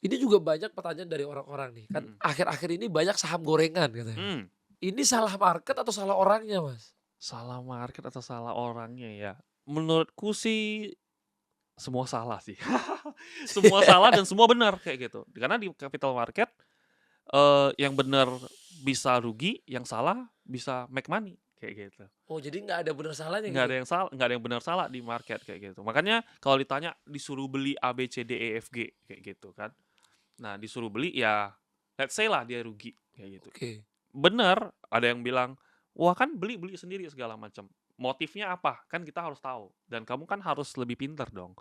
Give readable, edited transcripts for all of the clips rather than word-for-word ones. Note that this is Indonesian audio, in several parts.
Ini juga banyak pertanyaan dari orang-orang nih, kan Mhm. akhir-akhir ini banyak saham gorengan katanya. Mmm. Ini salah market atau salah orangnya, Mas? Salah market atau salah orangnya ya? Menurutku sih semua salah sih. Semua salah dan semua benar kayak gitu. Karena di capital market, yang benar bisa rugi, yang salah bisa make money kayak gitu. Oh, jadi nggak ada benar salahnya gitu? Nggak ada yang benar salah di market kayak gitu. Makanya kalau ditanya disuruh beli A, B, C, D, E, F, G kayak gitu kan. Nah, disuruh beli ya let's say lah dia rugi kayak gitu. Oke. Bener, ada yang bilang, "Wah kan beli-beli sendiri segala macam." Motifnya apa? Kan kita harus tahu dan kamu kan harus lebih pintar dong.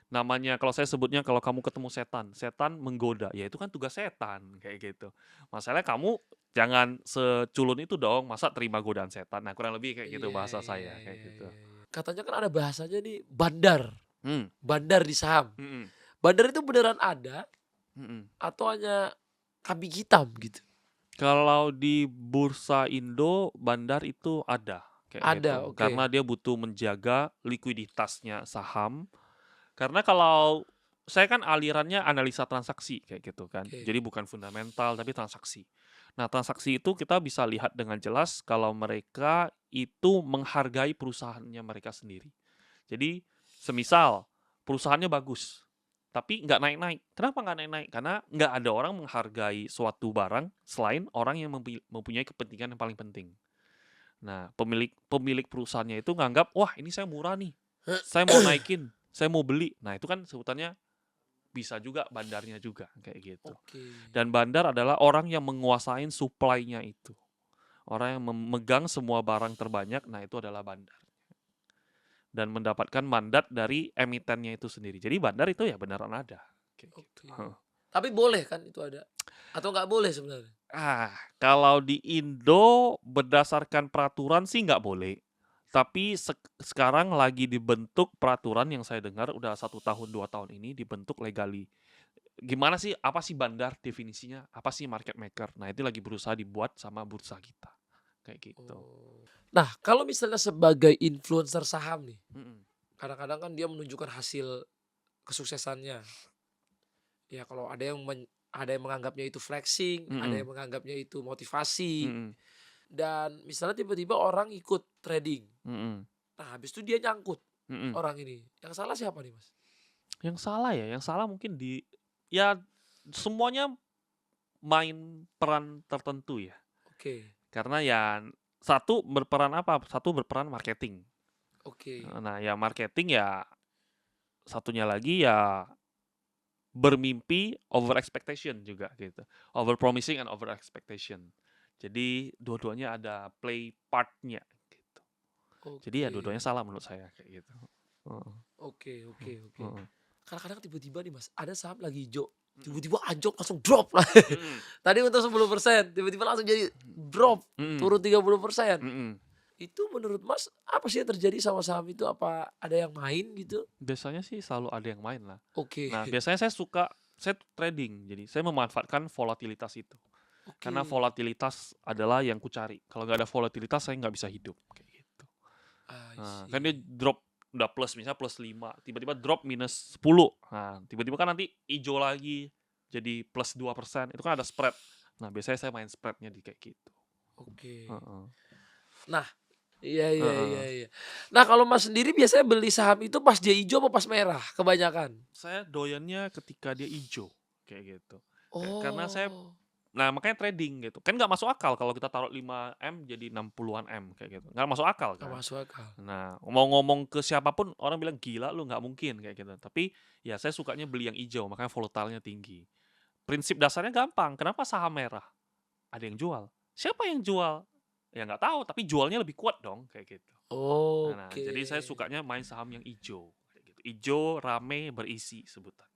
Namanya kalau saya sebutnya kalau kamu ketemu setan, setan menggoda, ya itu kan tugas setan kayak gitu. Masalahnya kamu jangan seculun itu dong, masa terima godaan setan. Nah, kurang lebih kayak gitu Iya bahasa iya saya kayak iya gitu. iya iya. Katanya kan ada bahasanya nih bandar, Hmm, bandar di saham. mhm, Bandar itu beneran ada mhm. atau hanya kambing hitam gitu? Kalau di bursa Indo, bandar itu ada kayak Ada, gitu. oke. Karena dia butuh menjaga likuiditasnya saham. Karena kalau saya kan alirannya analisa transaksi kayak gitu kan. Oke. Jadi bukan fundamental tapi transaksi. Nah, transaksi itu kita bisa lihat dengan jelas kalau mereka itu menghargai perusahaannya mereka sendiri. Jadi, semisal perusahaannya bagus, tapi nggak naik-naik. Kenapa nggak naik-naik? Karena nggak ada orang menghargai suatu barang selain orang yang mempunyai kepentingan yang paling penting. Nah, pemilik pemilik perusahaannya itu nganggap, wah ini saya murah nih, saya mau naikin, saya mau beli. Nah, itu kan sebutannya bisa juga bandarnya juga kayak gitu. Oke. Dan bandar adalah orang yang menguasain supply-nya itu. Orang yang memegang semua barang terbanyak, nah itu adalah bandar. Dan mendapatkan mandat dari emitennya itu sendiri. Jadi bandar itu ya beneran ada. Kayak gitu. Oke. Tapi boleh kan itu ada? Atau nggak boleh sebenarnya? Kalau di Indo berdasarkan peraturan sih nggak boleh. Tapi sekarang lagi dibentuk peraturan yang saya dengar udah 1 tahun 2 tahun ini dibentuk legali. Gimana sih? Apa sih bandar definisinya? Apa sih market maker? Nah itu lagi berusaha dibuat sama bursa kita. Kayak gitu. Oh. Nah, kalau misalnya sebagai influencer saham nih, Mm-mm. kadang-kadang kan dia menunjukkan hasil kesuksesannya. Ya kalau ada yang menganggapnya itu flexing, ada Mm-mm. yang menganggapnya itu motivasi, Mm-mm. dan misalnya tiba-tiba orang ikut trading. Mm-mm. Nah, habis itu dia nyangkut Mm-mm. orang ini. Yang salah siapa nih, Mas? Yang salah ya, yang salah mungkin ya semuanya main peran tertentu ya. Oke, Karena ya satu berperan apa? Satu berperan marketing. oke. Nah, ya marketing ya satunya lagi ya bermimpi over expectation juga gitu. Over promising and over expectation. Jadi dua-duanya ada play part-nya gitu. Jadi ya Oke. dua-duanya salah menurut saya kayak gitu. Heeh, Oke oke oke. heeh. Kadang-kadang tiba-tiba nih, Mas, ada saham lagi hijau, Mhm, tiba-tiba anjlok langsung drop lah. mhm, Tadi untung 10%, tiba-tiba langsung jadi drop, mhm, turun 30%. mhm. Itu menurut Mas, apa sih yang terjadi sama saham itu? Apa ada yang main gitu? Biasanya sih selalu ada yang main lah. Oke Nah, biasanya saya trading, jadi saya memanfaatkan volatilitas itu. Karena oke. volatilitas adalah yang kucari. Kalau nggak ada volatilitas saya nggak bisa hidup kayak gitu. I Nah, kan dia see. drop udah plus misalnya plus 5, tiba-tiba drop minus 10. Nah, tiba-tiba kan nanti hijau lagi jadi plus 2%. Itu kan ada spread. Nah, biasanya saya main spreadnya di kayak gitu. Oke. Heeh. Nah, iya iya iya Heeh. iya. Nah, kalau Mas sendiri biasanya beli saham itu pas dia hijau apa pas merah kebanyakan? Saya doyannya ketika dia hijau kayak gitu. Karena saya Oh, Nah, makanya trading gitu. Kan nggak masuk akal kalau kita taruh 5 M jadi 60-an M kayak gitu. Nggak masuk akal nggak kan. masuk akal. Nah, mau ngomong ke siapapun orang bilang gila lu nggak mungkin kayak gitu. Tapi ya saya sukanya beli yang hijau makanya volatilenya tinggi. Prinsip dasarnya gampang. Kenapa saham merah? Ada yang jual. Siapa yang jual? Ya nggak tahu, tapi jualnya lebih kuat dong kayak gitu. Nah, Oke. jadi saya sukanya main saham yang hijau kayak gitu. Hijau, rame, berisi sebutan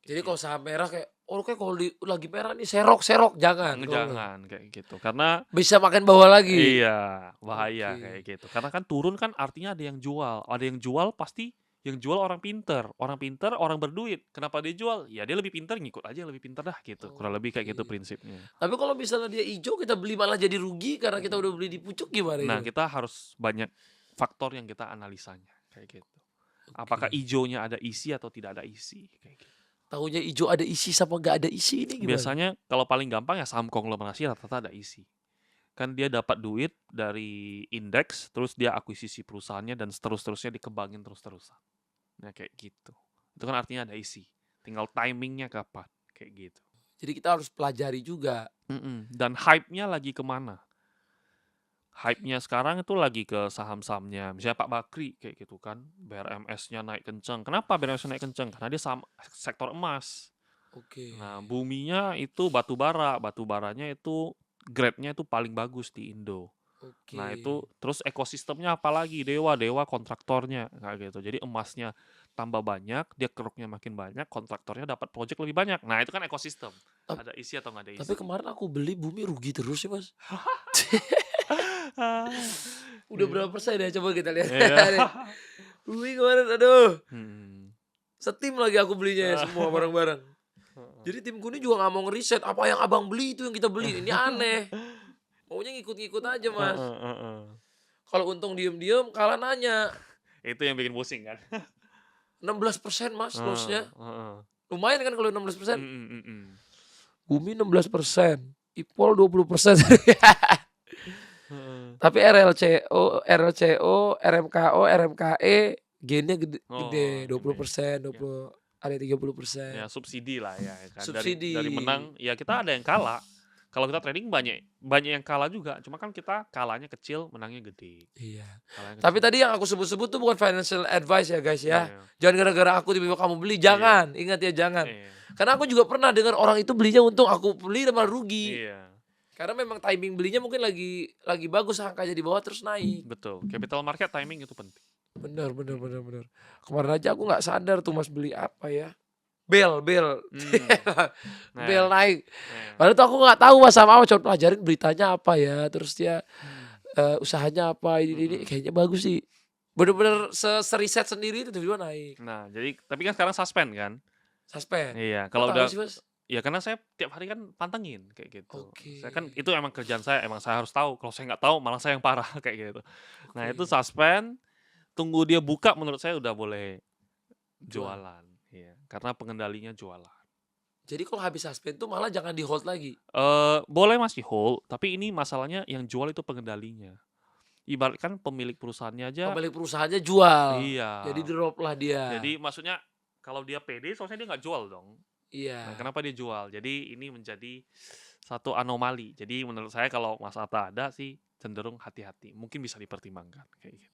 kayak Jadi kalau gitu. saham merah kayak, oh kayak kalau lagi merah nih serok serok jangan kalau gitu. Jangan kayak gitu. Karena Bisa makin bawah lagi. iya, bahaya kayak Oke. gitu. Karena kan turun kan artinya ada yang jual. Ada yang jual pasti yang jual orang pinter. Orang pinter, orang berduit. Kenapa dia jual? Ya dia lebih pinter, ngikut aja yang lebih pinter dah gitu. Kurang lebih kayak gitu Oke. prinsipnya. Tapi kalau misalnya dia hijau kita beli malah jadi rugi karena kita Mhm. udah beli di pucuk gimana Nah, itu? kita harus banyak faktor yang kita analisanya kayak gitu. Apakah Oke. ijonya ada isi atau tidak ada isi kayak gitu. Tahunya ijo ada isi sama nggak ada isi ini gimana? Biasanya kalau paling gampang ya saham konglomerasi rata-rata ada isi. Kan dia dapat duit dari indeks, terus dia akuisisi perusahaannya dan seterusnya dikembangin terus-terusan. Nah kayak gitu. Itu kan artinya ada isi. Tinggal timingnya kapan, kayak gitu. Jadi kita harus pelajari juga. Dan hype-nya lagi kemana? Hype-nya sekarang itu lagi ke saham-sahamnya. Misalnya Pak Bakri kayak gitu kan, BRMS-nya naik kenceng. Kenapa BRMS-nya naik kenceng? Karena dia saham sektor emas. Oke. Nah, buminya itu batu bara. Batu baranya itu grade-nya itu paling bagus di Indo. Nah, itu Oke. terus ekosistemnya apalagi? Dewa kontraktornya kayak gitu. Jadi emasnya tambah banyak, dia keruknya makin banyak, kontraktornya dapat project lebih banyak. Nah, itu kan ekosistem. Tap Ada isi atau nggak ada tapi isi? kemarin aku beli bumi rugi terus sih, Mas. Udah Iya. berapa persen ya? Coba kita lihat. Iya. Bumi kemarin aduh, Hmm. setim lagi aku belinya ya semua barang-barang. Heeh. Jadi timku ini juga nggak mau ngeriset, apa yang Abang beli itu yang kita beli. Ini aneh. Maunya ngikut-ngikut aja, Mas. Heeh, heeh. Kalau untung diem-diem kalah nanya. Itu yang bikin pusing kan? 16% Mas loss-nya. Heeh. Lumayan kan kalau 16%? Mhm. Bumi 16%, Ipol 20%. Heeh. Tapi RLCO, RMKO, RMKE gainnya gede, Oh, gede ini 20%, ya, 20, ada 30%. ya subsidi lah ya kan. Dari Subsidi. menang ya kita ada yang kalah. Kalau kita trading banyak yang kalah juga. Cuma kan kita kalahnya kecil, menangnya gede. Iya. Kalahnya Tapi kecil. tadi yang aku sebut-sebut tuh bukan financial advice ya guys ya. Iya. Jangan gara-gara aku tiba-tiba kamu beli, Iya. jangan. Ingat ya jangan. Iya. Karena aku juga pernah dengar orang itu belinya untung, aku beli malah rugi. Iya. Karena memang timing belinya mungkin lagi bagus, angkanya di bawah terus naik. Betul. Capital market timing itu penting. Bener. Kemarin aja aku nggak sadar tuh Mas beli apa ya. Bel. Nah, Bel naik. nah. Padahal tuh aku nggak tahu Mas sama apa, coba pelajarin beritanya apa ya. Terus dia usahanya apa, ini kayaknya bagus sih. Bener-bener seriset sendiri itu tiba-tiba naik. Nah, jadi tapi kan sekarang suspend kan? Suspend. Iya, Kok kalau tahu udah sih Mas? ya karena saya tiap hari kan pantengin kayak gitu. Oke. Saya kan itu emang kerjaan saya, emang saya harus tahu. Kalau saya nggak tahu malah saya yang parah kayak gitu. Nah, itu Oke. suspend, tunggu dia buka menurut saya udah boleh Jual. jualan. Iya, karena pengendalinya jualan. Jadi kalau habis suspend tuh malah jangan di hold lagi. Boleh masih hold, tapi ini masalahnya yang jual itu pengendalinya. Ibaratkan pemilik perusahaannya aja Pemilik perusahaannya jual. iya. Jadi drop lah dia. Jadi maksudnya kalau dia pede seharusnya dia nggak jual dong. Nah, Iya. kenapa dia jual? Jadi ini menjadi satu anomali. Jadi menurut saya kalau Mas Atta ada sih cenderung hati-hati. Mungkin bisa dipertimbangkan kayak gitu.